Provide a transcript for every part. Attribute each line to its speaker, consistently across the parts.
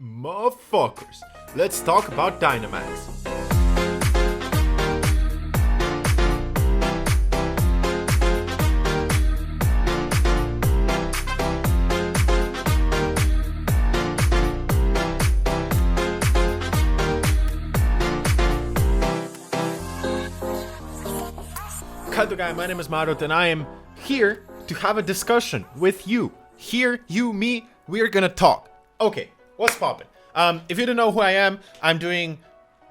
Speaker 1: Motherfuckers, let's talk about Dynamax. Hello guys, my name is Marolt and I am here to have a discussion with you. Here, you, me, we're gonna talk. Okay, what's poppin'? If you don't know who I am, I'm doing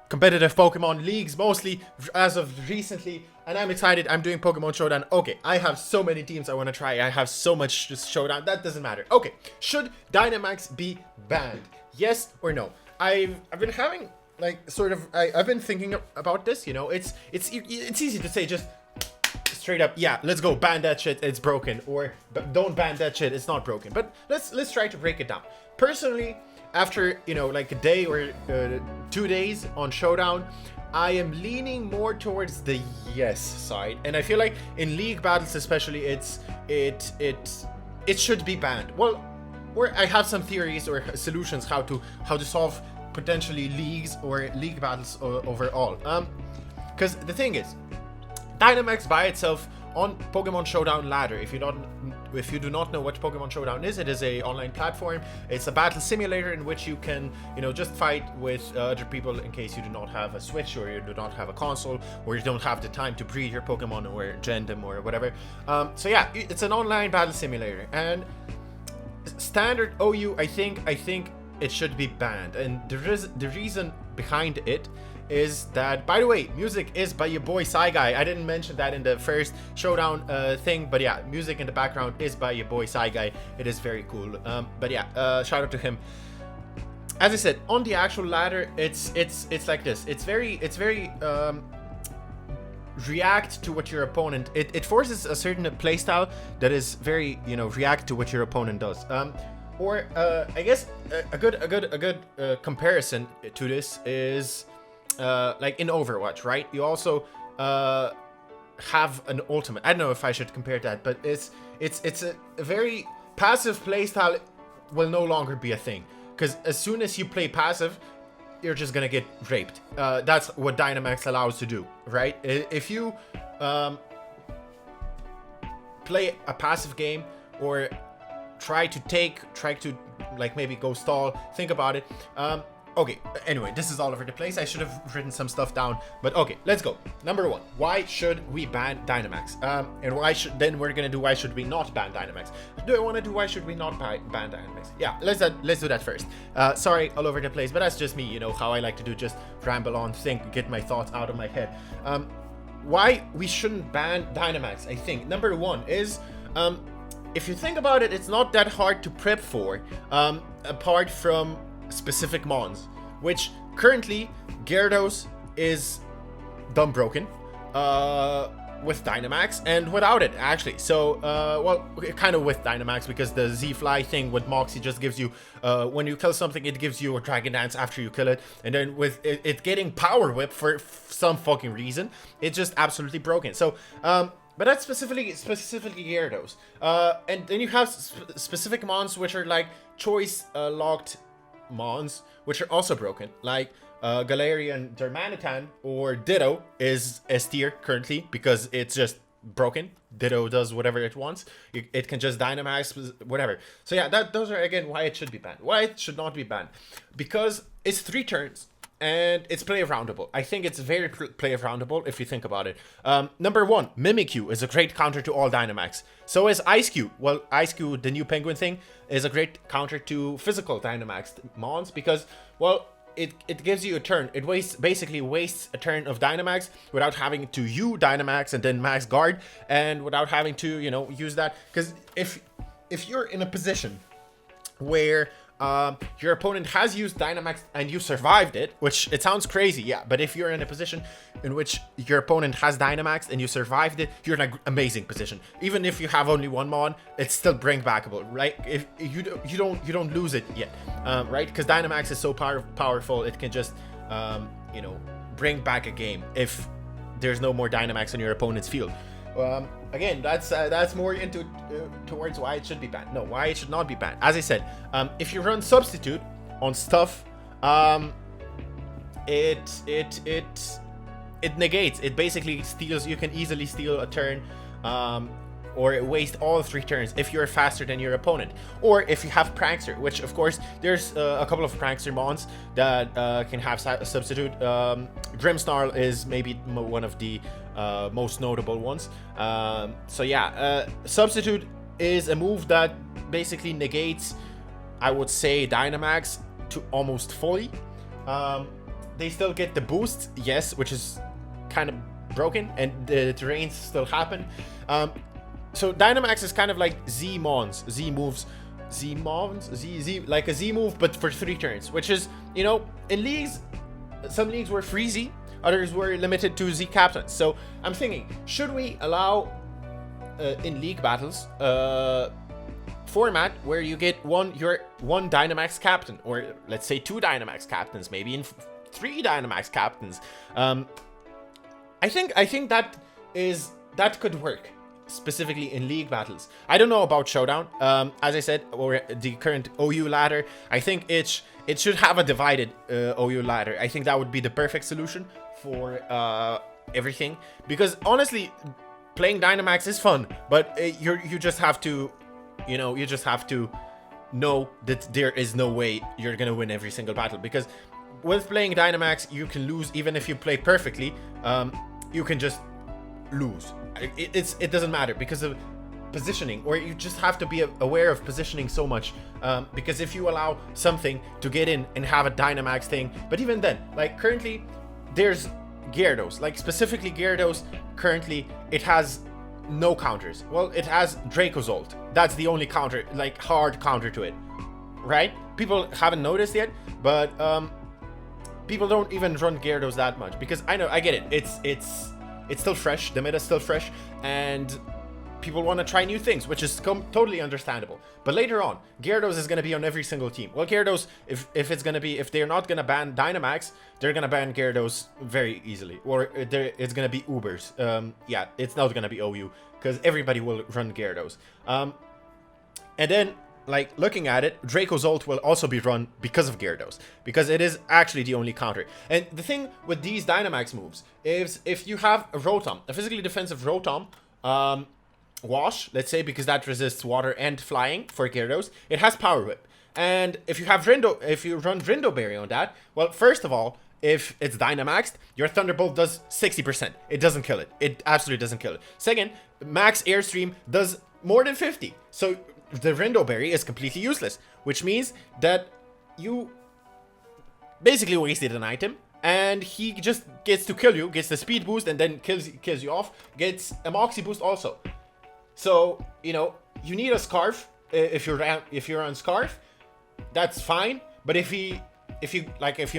Speaker 1: competitive Pokemon leagues mostly as of recently, and I'm excited. I'm doing Pokemon Showdown. Okay, I have so many teams I want to try. I have so much just Showdown. That doesn't matter. Okay, should Dynamax be banned? Yes or no? I've been having I've been thinking about this. You know, it's easy to say just straight up, yeah, let's go ban that shit, it's broken, or don't ban that shit, it's not broken. But let's try to break it down. Personally, after like a day or 2 days on Showdown, I am leaning more towards the yes side, and I feel like in league battles especially, it should be banned. Well, or I have some theories or solutions how to solve potentially leagues or league battles overall. Because the thing is, Dynamax by itself on Pokemon Showdown ladder. If you do not know what Pokemon Showdown is, it is a online platform. It's a battle simulator in which you can just fight with other people in case you do not have a Switch or you do not have a console or you don't have the time to breed your Pokemon or gen them or whatever. So yeah, it's an online battle simulator, and standard OU, I think it should be banned, and the reason behind it is that, by the way, music is by your boy Psy Guy. I didn't mention that in the first Showdown thing, but yeah, music in the background is by your boy Psy Guy. It is very cool. But yeah, shout out to him. As I said, on the actual ladder, it's like this. It's very react to what your opponent. It forces a certain playstyle that is very react to what your opponent does. Or I guess a good comparison to this is like in Overwatch, right? You also have an ultimate. I don't know if I should compare that, but it's a very passive playstyle will no longer be a thing, because as soon as you play passive, you're just gonna get raped. That's what Dynamax allows to do, right? If you play a passive game or try to like maybe go stall, think about it. Okay, anyway, this is all over the place. I should have written some stuff down, but okay, let's go. Number one, why should we ban Dynamax? And why should we not ban Dynamax? Do I want to do why should we not ban Dynamax? Yeah, let's do that first. Sorry, all over the place, but that's just me, how I like to do, just ramble on, think, get my thoughts out of my head. Why we shouldn't ban Dynamax, I think. Number one is, if you think about it, it's not that hard to prep for, apart from specific mons, which currently Gyarados is dumb broken with Dynamax and without it, actually. So well, kind of with Dynamax, because the Z-Fly thing with Moxie just gives you when you kill something, it gives you a Dragon Dance after you kill it, and then with it getting Power Whip for some fucking reason, it's just absolutely broken. So but that's specifically Gyarados. And then you have specific mons which are like choice locked mons, which are also broken, like Galarian Darmanitan or Ditto is S tier currently because it's just broken. Ditto does whatever it wants. It can just Dynamax, whatever. So yeah, those are again why it should be banned. Why it should not be banned? Because it's 3 turns. And it's play aroundable. I think it's very play aroundable if you think about it. Number one, Mimikyu is a great counter to all Dynamax. So is Ice-Q. Well, Ice-Q, the new penguin thing, is a great counter to physical Dynamax mons because, well, it gives you a turn. It basically wastes a turn of Dynamax without having to Dynamax and then max guard, and without having to, use that. Because if you're in a position where your opponent has used Dynamax and you survived it, which it sounds crazy, yeah, but if you're in a position in which your opponent has Dynamax and you survived it, you're in an amazing position. Even if you have only one mon, it's still bring backable, right? If you don't lose it yet, right? Because Dynamax is so powerful, it can just bring back a game if there's no more Dynamax on your opponent's field. Again, that's more towards why it should be banned. No, why it should not be banned. As I said, if you run Substitute, on stuff, it negates. It basically steals. You can easily steal a turn, or waste all 3 turns if you're faster than your opponent, or if you have Prankster, which of course there's a couple of Prankster mons that can have substitute. Grimmsnarl is maybe one of the most notable ones. So yeah, substitute is a move that basically negates, I would say, Dynamax to almost fully. They still get the boost, yes, which is kind of broken, and the terrains still happen. So Dynamax is kind of like Z moves, like a Z move, but for 3 turns, which is, you know, in leagues, some leagues were free Z, others were limited to Z captains. So I'm thinking, should we allow in league battles format where you get one Dynamax captain, or let's say 2 Dynamax captains, maybe in 3 Dynamax captains? I think that could work specifically in league battles. I don't know about Showdown, as I said, or the current OU ladder. I think it should have a divided OU ladder. I think that would be the perfect solution for everything, because honestly, playing Dynamax is fun, but you just have to, you know, know that there is no way you're gonna win every single battle, because with playing Dynamax you can lose. Even if you play perfectly, you can just lose. It doesn't matter because of positioning, or you just have to be aware of positioning so much, because if you allow something to get in and have a Dynamax thing, but even then, like currently there's Gyarados, like specifically Gyarados, currently it has no counters. Well, it has Dracozolt. That's the only counter, like hard counter to it, right? People haven't noticed yet, but people don't even run Gyarados that much, because I get it. It's still fresh. The meta's still fresh, and people want to try new things, which is totally understandable. But later on, Gyarados is going to be on every single team. Well, Gyarados, if they're not going to ban Dynamax, they're going to ban Gyarados very easily, or it's going to be Ubers. Yeah, it's not going to be OU, because everybody will run Gyarados. And then, like, looking at it, Dracozolt will also be run because of Gyarados, because it is actually the only counter. And the thing with these Dynamax moves is, if you have a Rotom, a physically defensive Rotom, Wash, let's say, because that resists water and flying for Gyarados, it has Power Whip. And if you have if you run Rindo Berry on that, well, first of all, if it's Dynamaxed, your Thunderbolt does 60%. It doesn't kill it. It absolutely doesn't kill it. Second, Max Airstream does more than 50. So the Rindo Berry is completely useless, which means that you basically wasted an item, and he just gets to kill you, gets the speed boost, and then kills you off, gets a Moxie boost also. So, you know, you need a Scarf. If you're on Scarf, that's fine. But if you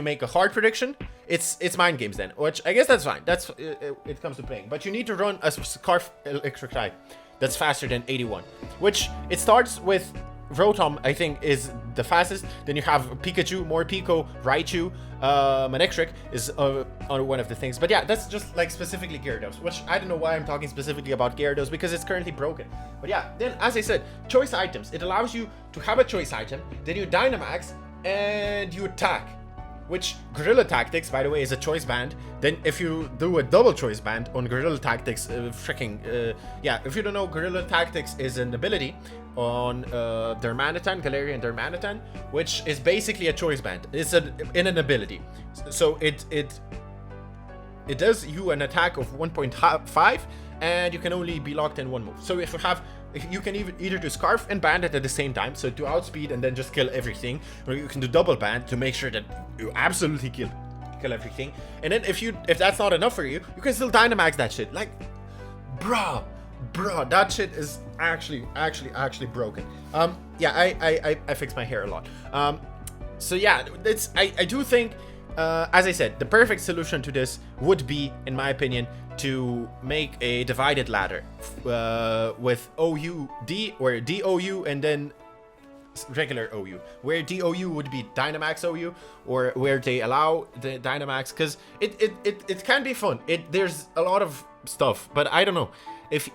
Speaker 1: make a hard prediction, it's mind games then, which I guess that's fine. That's it comes to playing. But you need to run a Scarf Electric type that's faster than 81, which it starts with Rotom, I think, is the fastest. Then you have Pikachu, Morpeko, Raichu, Manectric is on one of the things. But yeah, that's just like specifically Gyarados, which I don't know why I'm talking specifically about Gyarados, because it's currently broken. But yeah, then as I said, choice items. It allows you to have a choice item, then you Dynamax and you attack, which Guerrilla Tactics, by the way, is a choice band. Then if you do a double choice band on Guerrilla Tactics, yeah, if you don't know, Guerrilla Tactics is an ability on Darmanitan, Galarian Darmanitan, which is basically a choice band. It's in an ability. So it does you an attack of 1.5, and you can only be locked in one move. So if you can either do Scarf and Bandit at the same time, so to outspeed and then just kill everything, or you can do double band to make sure that you absolutely kill everything. And then if that's not enough for you, you can still Dynamax that shit. Like, bruh, that shit is actually broken. Yeah, I fix my hair a lot. So yeah, I do think, as I said, the perfect solution to this would be, in my opinion, to make a divided ladder with OU-D, or DOU, and then regular OU, where DOU would be Dynamax OU, or where they allow the Dynamax, because it can be fun. There's a lot of stuff, but I don't know if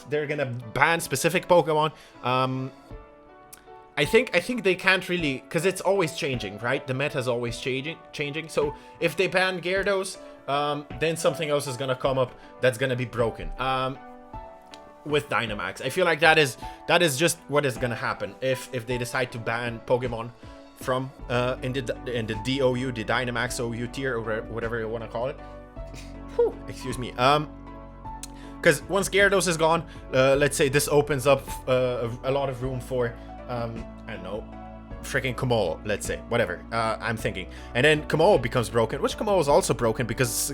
Speaker 1: they're gonna ban specific Pokemon. I think they can't really, because it's always changing, right? The meta is always changing. So if they ban Gyarados, then something else is gonna come up that's gonna be broken. With Dynamax, I feel like that is just what is gonna happen if they decide to ban Pokemon from in the DOU, the Dynamax OU tier, or whatever you want to call it. Whew, excuse me. Because once Gyarados is gone, let's say this opens up a lot of room for I don't know, freaking Kommo, let's say, whatever. I'm thinking, and then Kommo becomes broken, which Kommo is also broken because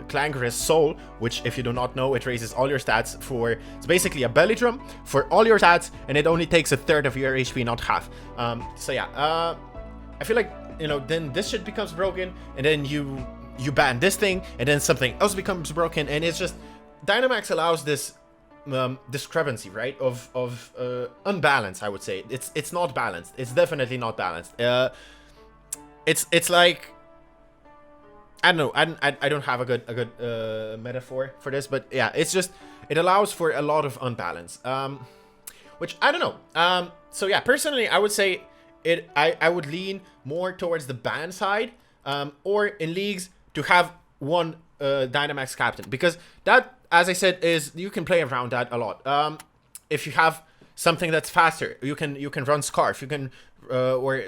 Speaker 1: Clanger's Soul, which if you do not know, it raises all your stats for, it's basically a belly drum for all your stats, and it only takes a third of your HP, not half. So yeah, I feel like, you know, then this shit becomes broken, and then you ban this thing, and then something else becomes broken, and it's just, Dynamax allows this discrepancy, right, of unbalance. I would say it's not balanced. It's definitely not balanced. It's like, I don't know, I don't have a good metaphor for this, but yeah, it's just, it allows for a lot of unbalance, which I don't know. So yeah, personally I would say I would lean more towards the ban side, or in leagues to have one Dynamax captain, because that, as I said, is, you can play around that a lot. If you have something that's faster, you can run Scarf, you can or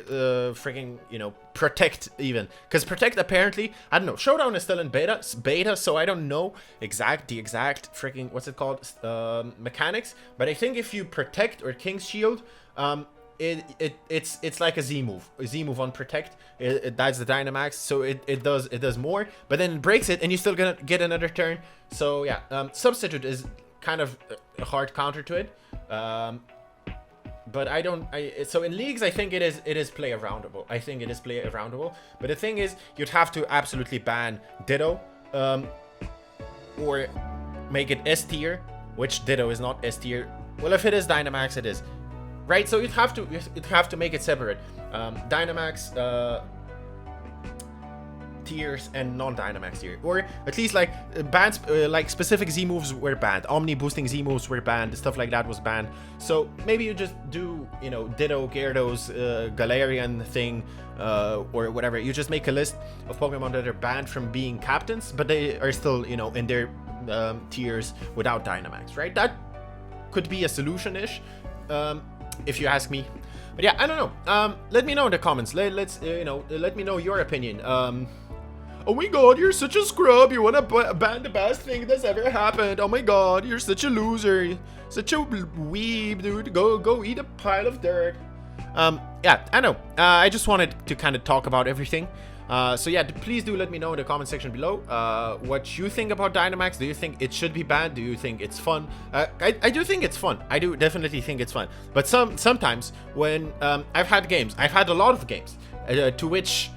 Speaker 1: freaking, you know, Protect even, because Protect, apparently, I don't know, Showdown is still in beta, so I don't know the exact freaking, what's it called, mechanics, but I think if you Protect or King's Shield, it's like a Z move on Protect. That's the Dynamax, so it does more, but then it breaks it, and you're still gonna get another turn. So yeah, Substitute is kind of a hard counter to it, but so in leagues I think it is play aroundable. I think it is play aroundable, but the thing is, you'd have to absolutely ban Ditto, or make it S tier, which Ditto is not S tier. Well, if it is Dynamax, it is. Right, so you'd have to make it separate. Dynamax tiers and non-Dynamax tier, or at least like bans, like specific Z moves were banned. Omni boosting Z moves were banned. Stuff like that was banned. So maybe you just do, you know, Ditto, Gyarados, Galarian thing, or whatever. You just make a list of Pokemon that are banned from being captains, but they are still, you know, in their tiers without Dynamax. Right, that could be a solution-ish. If you ask me. But yeah, I don't know. Let me know in the comments. Let's let me know your opinion. Oh my god, you're such a scrub. You want to ban the best thing that's ever happened. Oh my god, you're such a loser. Such a weeb, dude. Go eat a pile of dirt. Yeah, I know. I just wanted to kind of talk about everything. So yeah, please do let me know in the comment section below what you think about Dynamax. Do you think it should be banned? Do you think it's fun? I do think it's fun. I do definitely think it's fun. But sometimes when I've had a lot of games to which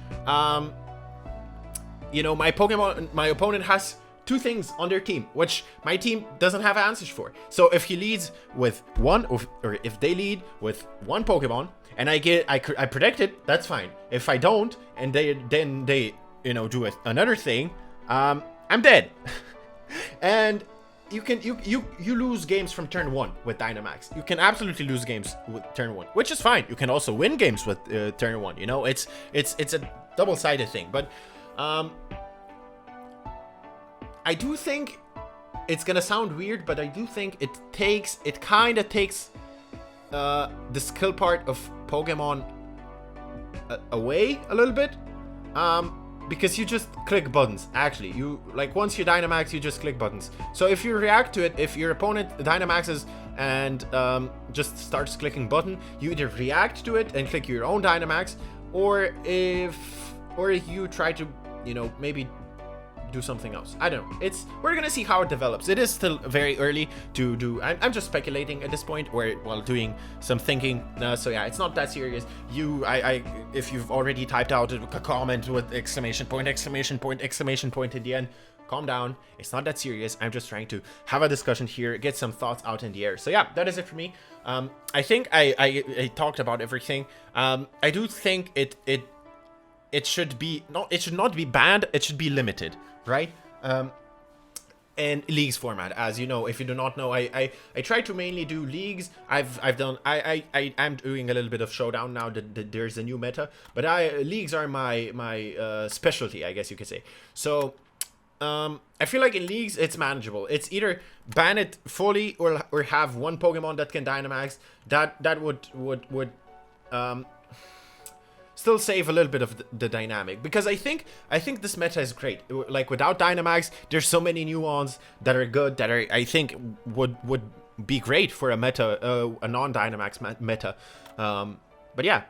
Speaker 1: you know, my opponent has two things on their team, which my team doesn't have answers for. So if he leads with one, or if they lead with one Pokemon, and I predict it, that's fine. If I don't, and then they you know, do another thing, I'm dead. And you lose games from turn 1 with Dynamax. You can absolutely lose games with turn 1, which is fine. You can also win games with turn 1. You know, it's a double-sided thing. But I do think it's gonna sound weird, but I do think it kind of takes the skill part of Pokemon away a little bit, because you just click buttons. Actually, you, like, once you Dynamax, you just click buttons. So if you react to it, if your opponent Dynamaxes and just starts clicking button, you either react to it and click your own Dynamax, or if you try to, you know, maybe do something else. I don't know. We're gonna see how it develops. It is still very early to do. I'm just speculating at this point, or while doing some thinking. So yeah, it's not that serious. If you've already typed out a comment with exclamation point in the end, calm down. It's not that serious. I'm just trying to have a discussion here, get some thoughts out in the air. So yeah, that is it for me. I think I talked about everything. I do think it should not be banned. It should be limited, right? in leagues format. As you know, if you do not know, I try to mainly do leagues. I'm doing a little bit of showdown now that there's a new meta, but leagues are my specialty, I guess you could say. So I feel like in leagues it's manageable. It's either ban it fully or have one Pokemon that can Dynamax. That would still save a little bit of the dynamic, because I think this meta is great. Like without Dynamax, there's so many new ones that are good, that I think would be great for a meta, a non-Dynamax meta. But yeah,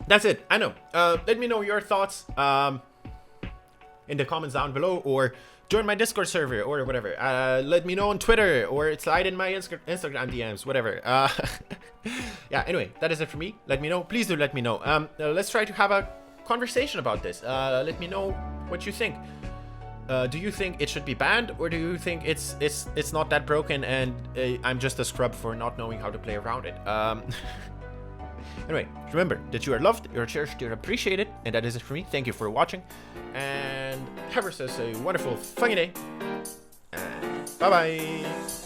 Speaker 1: that's it. I know. Let me know your thoughts in the comments down below, or join my Discord server or whatever. Let me know on Twitter, or slide in my Instagram DMs, whatever. Yeah, anyway, that is it for me. Let me know. Please do let me know. Let's try to have a conversation about this. Let me know what you think. Do you think it should be banned, or do you think it's not that broken and I'm just a scrub for not knowing how to play around it? Anyway, remember that you are loved, you're cherished, you're appreciated, and that is it for me. Thank you for watching, and have yourselves a wonderful, funny day, and bye-bye!